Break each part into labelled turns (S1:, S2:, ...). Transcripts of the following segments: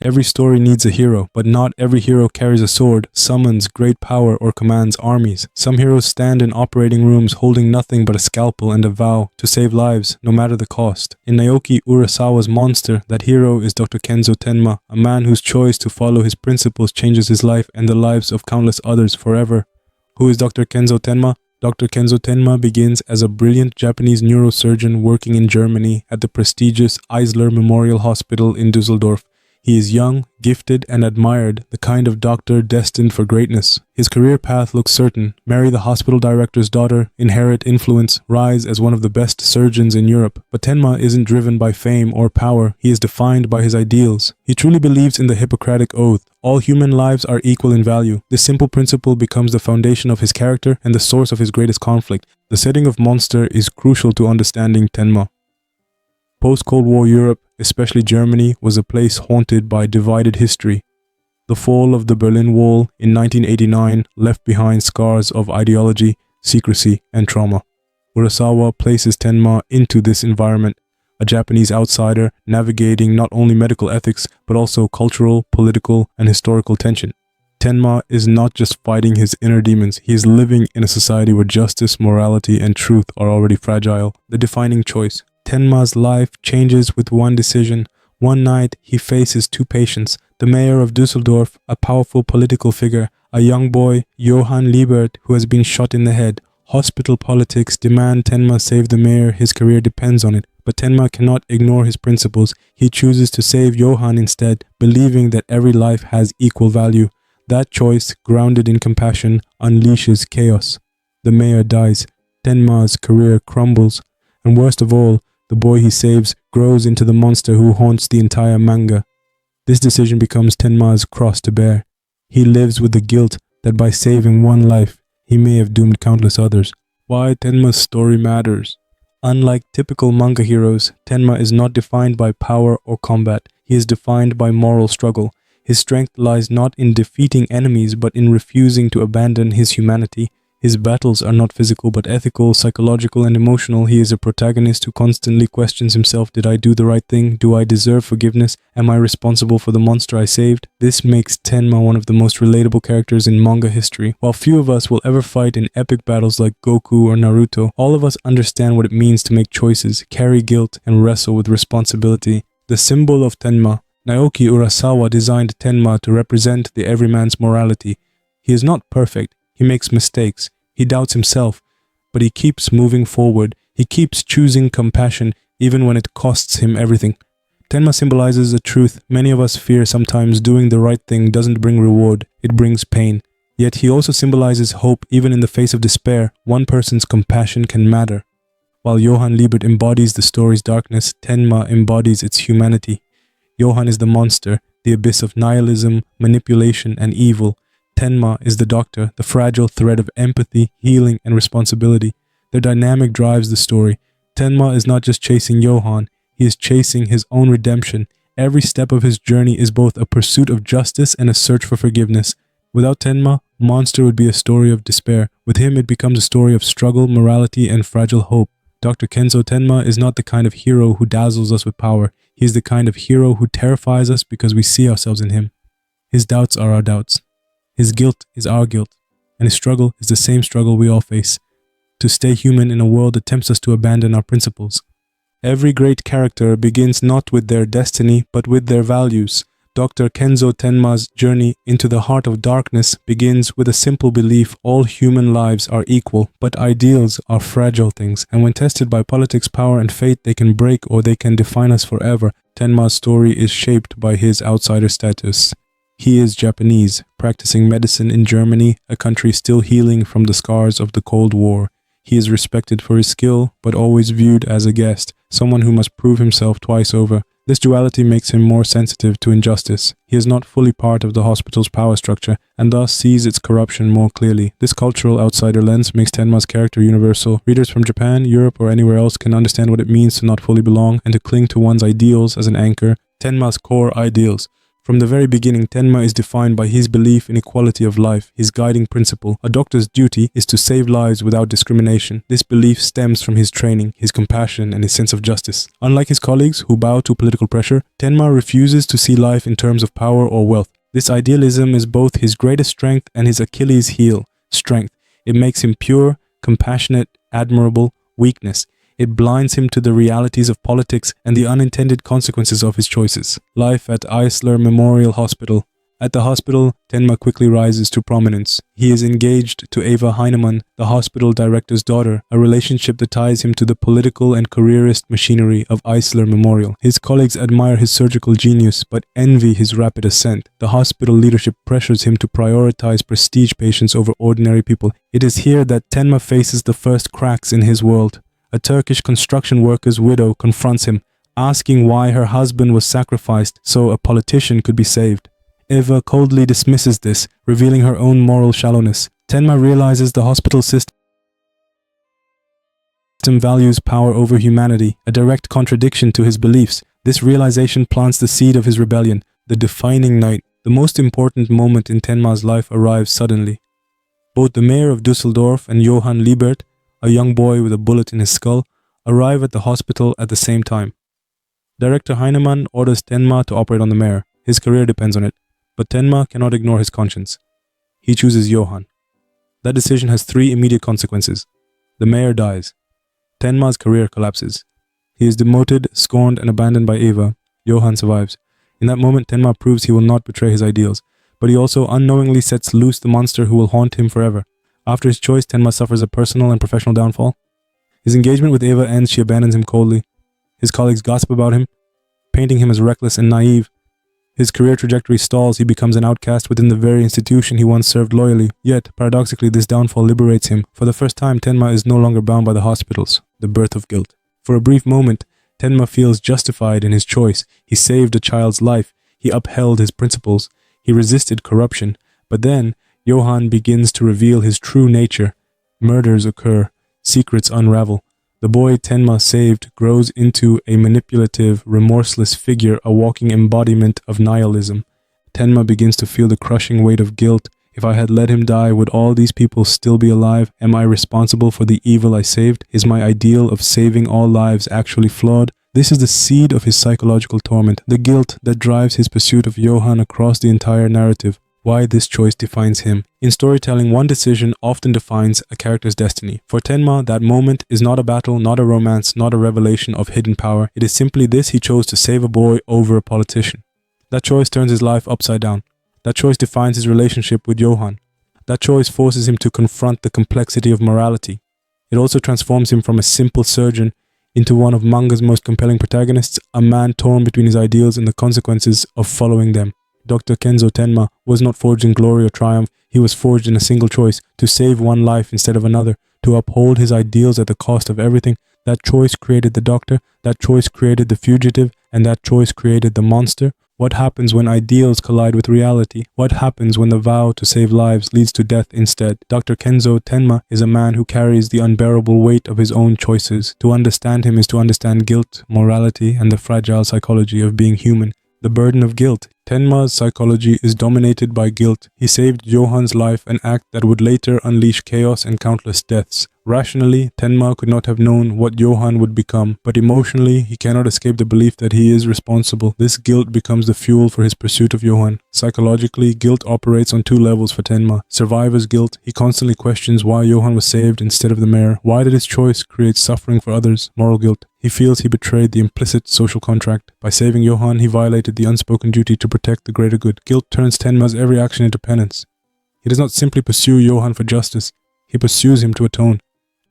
S1: Every story needs a hero, but not every hero carries a sword, summons great power, or commands armies. Some heroes stand in operating rooms holding nothing but a scalpel and a vow to save lives, no matter the cost. In Naoki Urasawa's Monster, that hero is Dr. Kenzo Tenma, a man whose choice to follow his principles changes his life and the lives of countless others forever. Who is Dr. Kenzo Tenma? Dr. Kenzo Tenma begins as a brilliant Japanese neurosurgeon working in Germany at the prestigious Eisler Memorial Hospital in Dusseldorf. He is young, gifted, and admired, the kind of doctor destined for greatness. His career path looks certain: marry the hospital director's daughter, inherit influence, rise as one of the best surgeons in Europe. But Tenma isn't driven by fame or power, he is defined by his ideals. He truly believes in the Hippocratic Oath: all human lives are equal in value. This simple principle becomes the foundation of his character and the source of his greatest conflict. The setting of Monster is crucial to understanding Tenma. Post-Cold War Europe, especially Germany, was a place haunted by divided history. The fall of the Berlin Wall in 1989 left behind scars of ideology, secrecy, and trauma. Urasawa places Tenma into this environment, a Japanese outsider navigating not only medical ethics but also cultural, political, and historical tension. Tenma is not just fighting his inner demons, he is living in a society where justice, morality, and truth are already fragile. The defining choice. Tenma's life changes with one decision. One night, he faces two patients: the mayor of Dusseldorf, a powerful political figure, a young boy, Johann Liebert, who has been shot in the head. Hospital politics demand Tenma save the mayor, his career depends on it. But Tenma cannot ignore his principles. He chooses to save Johann instead, believing that every life has equal value. That choice, grounded in compassion, unleashes chaos. The mayor dies. Tenma's career crumbles. And worst of all, the boy he saves grows into the monster who haunts the entire manga. This decision becomes Tenma's cross to bear. He lives with the guilt that by saving one life, he may have doomed countless others. Why Tenma's story matters. Unlike typical manga heroes, Tenma is not defined by power or combat. He is defined by moral struggle. His strength lies not in defeating enemies but in refusing to abandon his humanity. His battles are not physical but ethical, psychological, and emotional. He is a protagonist who constantly questions himself: did I do the right thing? Do I deserve forgiveness? Am I responsible for the monster I saved? This makes Tenma one of the most relatable characters in manga history. While few of us will ever fight in epic battles like Goku or Naruto, all of us understand what it means to make choices, carry guilt, and wrestle with responsibility. The symbol of Tenma. Naoki Urasawa designed Tenma to represent the everyman's morality. He is not perfect. He makes mistakes, he doubts himself, but he keeps moving forward. He keeps choosing compassion even when it costs him everything. Tenma symbolizes a truth many of us fear sometimes: doing the right thing doesn't bring reward, it brings pain. Yet he also symbolizes hope. Even in the face of despair, one person's compassion can matter. While Johann Liebert embodies the story's darkness, Tenma embodies its humanity. Johann is the monster, the abyss of nihilism, manipulation, and evil. Tenma is the doctor, the fragile thread of empathy, healing, and responsibility. Their dynamic drives the story. Tenma is not just chasing Johann, he is chasing his own redemption. Every step of his journey is both a pursuit of justice and a search for forgiveness. Without Tenma, Monster would be a story of despair. With him, it becomes a story of struggle, morality, and fragile hope. Dr. Kenzo Tenma is not the kind of hero who dazzles us with power. He is the kind of hero who terrifies us because we see ourselves in him. His doubts are our doubts. His guilt is our guilt, and his struggle is the same struggle we all face: to stay human in a world that tempts us to abandon our principles. Every great character begins not with their destiny, but with their values. Dr. Kenzo Tenma's journey into the heart of darkness begins with a simple belief: all human lives are equal, but ideals are fragile things, and when tested by politics, power, and fate, they can break or they can define us forever. Tenma's story is shaped by his outsider status. He is Japanese, practicing medicine in Germany, a country still healing from the scars of the Cold War. He is respected for his skill, but always viewed as a guest, someone who must prove himself twice over. This duality makes him more sensitive to injustice. He is not fully part of the hospital's power structure, and thus sees its corruption more clearly. This cultural outsider lens makes Tenma's character universal. Readers from Japan, Europe, or anywhere else can understand what it means to not fully belong and to cling to one's ideals as an anchor. Tenma's core ideals: From the very beginning, Tenma is defined by his belief in equality of life, his guiding principle. A doctor's duty is to save lives without discrimination. This belief stems from his training, his compassion, and his sense of justice. Unlike his colleagues who bow to political pressure, Tenma refuses to see life in terms of power or wealth. This idealism is both his greatest strength and his Achilles heel. Strength. It makes him pure, compassionate, admirable. Weakness. It blinds him to the realities of politics and the unintended consequences of his choices. Life at Eisler Memorial Hospital. At the hospital, Tenma quickly rises to prominence. He is engaged to Eva Heinemann, the hospital director's daughter, a relationship that ties him to the political and careerist machinery of Eisler Memorial. His colleagues admire his surgical genius, but envy his rapid ascent. The hospital leadership pressures him to prioritize prestige patients over ordinary people. It is here that Tenma faces the first cracks in his world. A Turkish construction worker's widow confronts him, asking why her husband was sacrificed so a politician could be saved. Eva coldly dismisses this, revealing her own moral shallowness. Tenma realizes the hospital system values power over humanity, a direct contradiction to his beliefs. This realization plants the seed of his rebellion. The defining night, the most important moment in Tenma's life, arrives suddenly. Both the mayor of Dusseldorf and Johann Liebert, a young boy with a bullet in his skull, arrive at the hospital at the same time. Director Heinemann orders Tenma to operate on the mayor. His career depends on it, but Tenma cannot ignore his conscience. He chooses Johann. That decision has 3 immediate consequences. The mayor dies. Tenma's career collapses. He is demoted, scorned, and abandoned by Eva. Johann survives. In that moment, Tenma proves he will not betray his ideals, but he also unknowingly sets loose the monster who will haunt him forever. After his choice, Tenma suffers a personal and professional downfall. His engagement with Eva ends, she abandons him coldly. His colleagues gossip about him, painting him as reckless and naive. His career trajectory stalls, he becomes an outcast within the very institution he once served loyally. Yet, paradoxically, this downfall liberates him. For the first time, Tenma is no longer bound by the hospitals, the birth of guilt. For a brief moment, Tenma feels justified in his choice. He saved a child's life. He upheld his principles. He resisted corruption. But then, Johann begins to reveal his true nature. Murders occur. Secrets unravel. The boy Tenma saved grows into a manipulative, remorseless figure, a walking embodiment of nihilism. Tenma begins to feel the crushing weight of guilt. If I had let him die, would all these people still be alive? Am I responsible for the evil I saved? Is my ideal of saving all lives actually flawed? This is the seed of his psychological torment, the guilt that drives his pursuit of Johann across the entire narrative. Why this choice defines him. In storytelling, one decision often defines a character's destiny. For Tenma, that moment is not a battle, not a romance, not a revelation of hidden power. It is simply this: he chose to save a boy over a politician. That choice turns his life upside down. That choice defines his relationship with Johann. That choice forces him to confront the complexity of morality. It also transforms him from a simple surgeon into one of manga's most compelling protagonists, a man torn between his ideals and the consequences of following them. Dr. Kenzo Tenma was not forged in glory or triumph. He was forged in a single choice: to save one life instead of another, to uphold his ideals at the cost of everything. That choice created the doctor, that choice created the fugitive, and that choice created the monster. What happens when ideals collide with reality? What happens when the vow to save lives leads to death instead? Dr. Kenzo Tenma is a man who carries the unbearable weight of his own choices. To understand him is to understand guilt, morality, and the fragile psychology of being human. The burden of guilt. Tenma's psychology is dominated by guilt. He saved Johann's life, an act that would later unleash chaos and countless deaths. Rationally, Tenma could not have known what Johann would become, but emotionally, he cannot escape the belief that he is responsible. This guilt becomes the fuel for his pursuit of Johann. Psychologically, guilt operates on 2 levels for Tenma. Survivor's guilt. He constantly questions why Johann was saved instead of the mayor. Why did his choice create suffering for others? Moral guilt. He feels he betrayed the implicit social contract. By saving Johann, he violated the unspoken duty to protect the greater good. Guilt turns Tenma's every action into penance. He does not simply pursue Johann for justice. He pursues him to atone.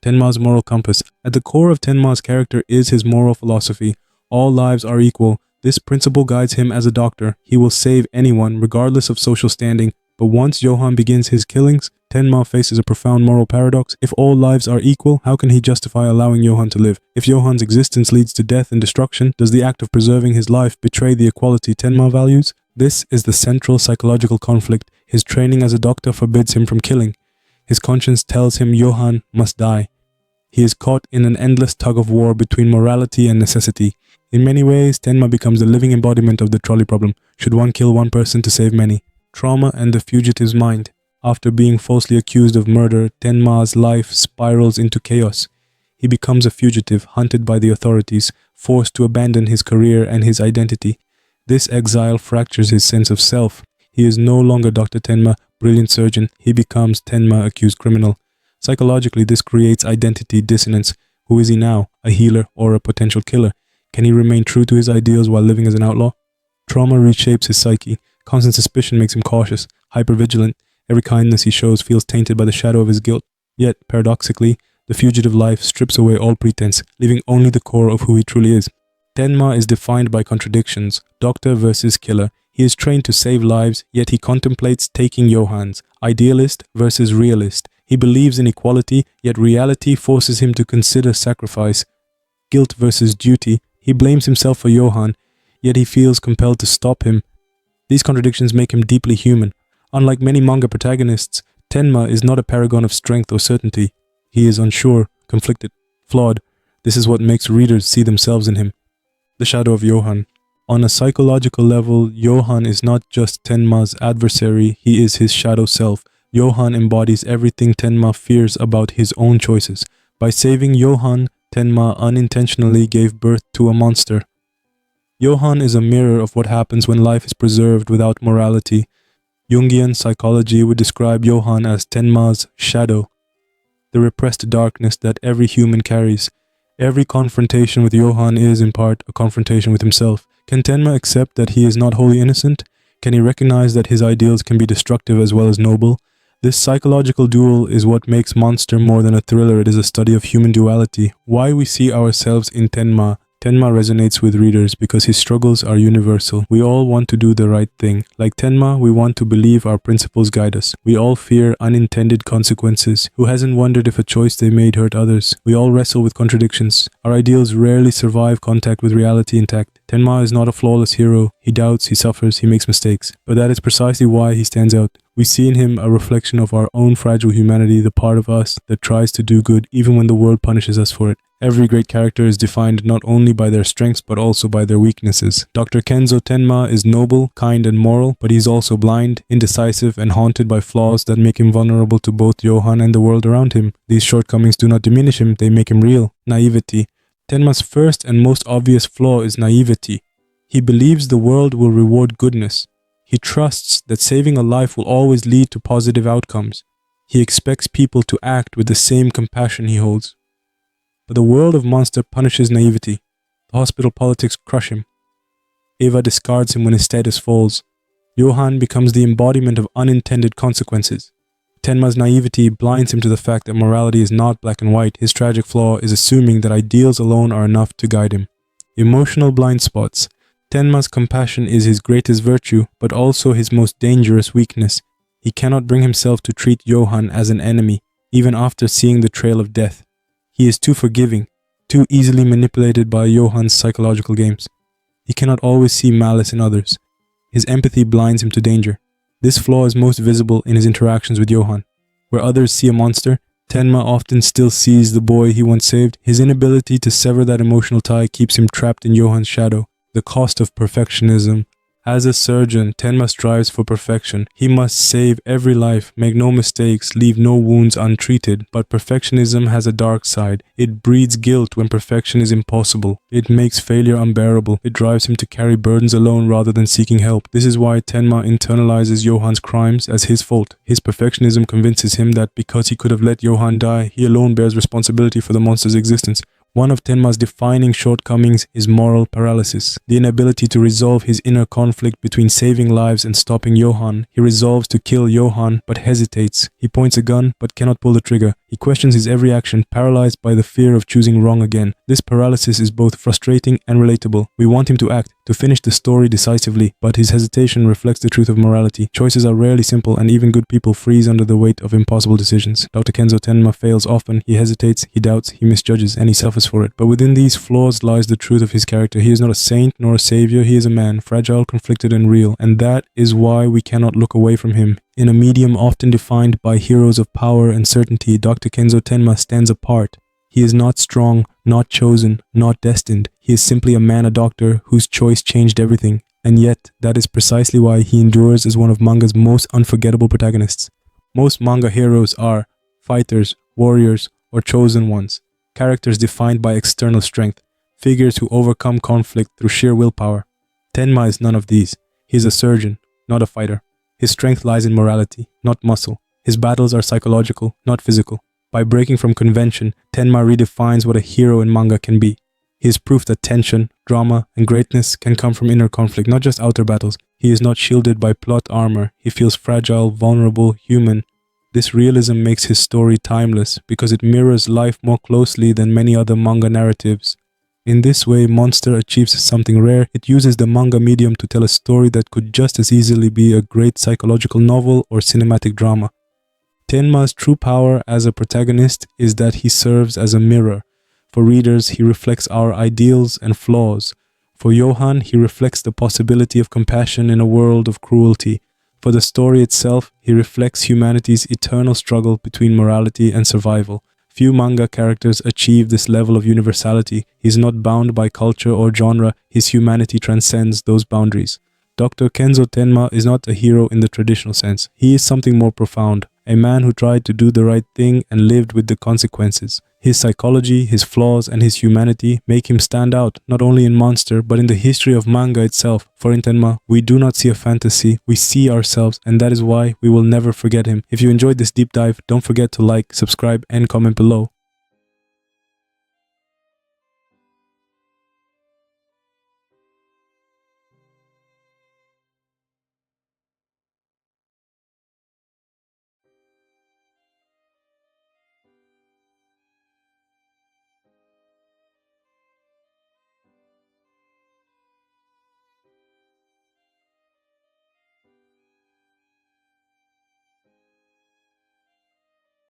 S1: Tenma's moral compass. At the core of Tenma's character is his moral philosophy. All lives are equal. This principle guides him as a doctor. He will save anyone, regardless of social standing. But once Johann begins his killings, Tenma faces a profound moral paradox. If all lives are equal, how can he justify allowing Johann to live? If Johann's existence leads to death and destruction, does the act of preserving his life betray the equality Tenma values? This is the central psychological conflict. His training as a doctor forbids him from killing. His conscience tells him Johann must die. He is caught in an endless tug of war between morality and necessity. In many ways, Tenma becomes the living embodiment of the trolley problem. Should one kill one person to save many? Trauma and the fugitive's mind. After being falsely accused of murder, Tenma's life spirals into chaos. He becomes a fugitive, hunted by the authorities, forced to abandon his career and his identity. This exile fractures his sense of self. He is no longer Dr. Tenma, brilliant surgeon. He becomes Tenma, accused criminal. Psychologically, this creates identity dissonance. Who is he now? A healer or a potential killer? Can he remain true to his ideals while living as an outlaw? Trauma reshapes his psyche. Constant suspicion makes him cautious, hypervigilant. Every kindness he shows feels tainted by the shadow of his guilt. Yet, paradoxically, the fugitive life strips away all pretense, leaving only the core of who he truly is. Tenma is defined by contradictions, doctor versus killer. He is trained to save lives, yet he contemplates taking Johann's. Idealist versus realist. He believes in equality, yet reality forces him to consider sacrifice. Guilt versus duty. He blames himself for Johann, yet he feels compelled to stop him. These contradictions make him deeply human. Unlike many manga protagonists, Tenma is not a paragon of strength or certainty. He is unsure, conflicted, flawed. This is what makes readers see themselves in him. The shadow of Johann. On a psychological level, Johann is not just Tenma's adversary, he is his shadow self. Johann embodies everything Tenma fears about his own choices. By saving Johann, Tenma unintentionally gave birth to a monster. Johann is a mirror of what happens when life is preserved without morality. Jungian psychology would describe Johann as Tenma's shadow, the repressed darkness that every human carries. Every confrontation with Johann is, in part, a confrontation with himself. Can Tenma accept that he is not wholly innocent? Can he recognize that his ideals can be destructive as well as noble? This psychological duel is what makes Monster more than a thriller. It is a study of human duality. Why we see ourselves in Tenma. Tenma resonates with readers because his struggles are universal. We all want to do the right thing. Like Tenma, we want to believe our principles guide us. We all fear unintended consequences. Who hasn't wondered if a choice they made hurt others? We all wrestle with contradictions. Our ideals rarely survive contact with reality intact. Tenma is not a flawless hero. He doubts, he suffers, he makes mistakes. But that is precisely why he stands out. We see in him a reflection of our own fragile humanity, the part of us that tries to do good even when the world punishes us for it. Every great character is defined not only by their strengths but also by their weaknesses. Dr. Kenzo Tenma is noble, kind and moral, but he's also blind, indecisive and haunted by flaws that make him vulnerable to both Johann and the world around him. These shortcomings do not diminish him, they make him real. Naivety. Tenma's first and most obvious flaw is naivety. He believes the world will reward goodness. He trusts that saving a life will always lead to positive outcomes. He expects people to act with the same compassion he holds. But the world of Monster punishes naivety. The hospital politics crush him. Eva discards him when his status falls. Johann becomes the embodiment of unintended consequences. Tenma's naivety blinds him to the fact that morality is not black and white. His tragic flaw is assuming that ideals alone are enough to guide him. Emotional blind spots. Tenma's compassion is his greatest virtue, but also his most dangerous weakness. He cannot bring himself to treat Johann as an enemy, even after seeing the trail of death. He is too forgiving, too easily manipulated by Johann's psychological games. He cannot always see malice in others. His empathy blinds him to danger. This flaw is most visible in his interactions with Johann. Where others see a monster, Tenma often still sees the boy he once saved. His inability to sever that emotional tie keeps him trapped in Johann's shadow. The cost of perfectionism. As a surgeon, Tenma strives for perfection. He must save every life, make no mistakes, leave no wounds untreated. But perfectionism has a dark side. It breeds guilt when perfection is impossible. It makes failure unbearable. It drives him to carry burdens alone rather than seeking help. This is why Tenma internalizes Johann's crimes as his fault. His perfectionism convinces him that because he could have let Johann die, he alone bears responsibility for the monster's existence. One of Tenma's defining shortcomings is moral paralysis, the inability to resolve his inner conflict between saving lives and stopping Johann. He resolves to kill Johann, but hesitates. He points a gun, but cannot pull the trigger. He questions his every action, paralyzed by the fear of choosing wrong again. This paralysis is both frustrating and relatable. We want him to act, to finish the story decisively, but his hesitation reflects the truth of morality. Choices are rarely simple, and even good people freeze under the weight of impossible decisions. Dr. Kenzo Tenma fails often. He hesitates, he doubts, he misjudges, and he suffers for it. But within these flaws lies the truth of his character. He is not a saint nor a savior. He is a man, fragile, conflicted, and real. And that is why we cannot look away from him. In a medium often defined by heroes of power and certainty, Dr. Kenzo Tenma stands apart. He is not strong, not chosen, not destined. He is simply a man, a doctor, whose choice changed everything. And yet, that is precisely why he endures as one of manga's most unforgettable protagonists. Most manga heroes are fighters, warriors, or chosen ones, characters defined by external strength, figures who overcome conflict through sheer willpower. Tenma is none of these. He is a surgeon, not a fighter. His strength lies in morality, not muscle. His battles are psychological, not physical. By breaking from convention, Tenma redefines what a hero in manga can be. He is proof that tension, drama, and greatness can come from inner conflict, not just outer battles. He is not shielded by plot armor. He feels fragile, vulnerable, human. This realism makes his story timeless because it mirrors life more closely than many other manga narratives. In this way, Monster achieves something rare. It uses the manga medium to tell a story that could just as easily be a great psychological novel or cinematic drama. Tenma's true power as a protagonist is that he serves as a mirror. For readers, he reflects our ideals and flaws. For Johann, he reflects the possibility of compassion in a world of cruelty. For the story itself, he reflects humanity's eternal struggle between morality and survival. Few manga characters achieve this level of universality. He is not bound by culture or genre. His humanity transcends those boundaries. Dr. Kenzo Tenma is not a hero in the traditional sense. He is something more profound, a man who tried to do the right thing and lived with the consequences. His psychology, his flaws, and his humanity make him stand out, not only in Monster, but in the history of manga itself. For in Tenma, we do not see a fantasy, we see ourselves, and that is why we will never forget him. If you enjoyed this deep dive, don't forget to like, subscribe, and comment below.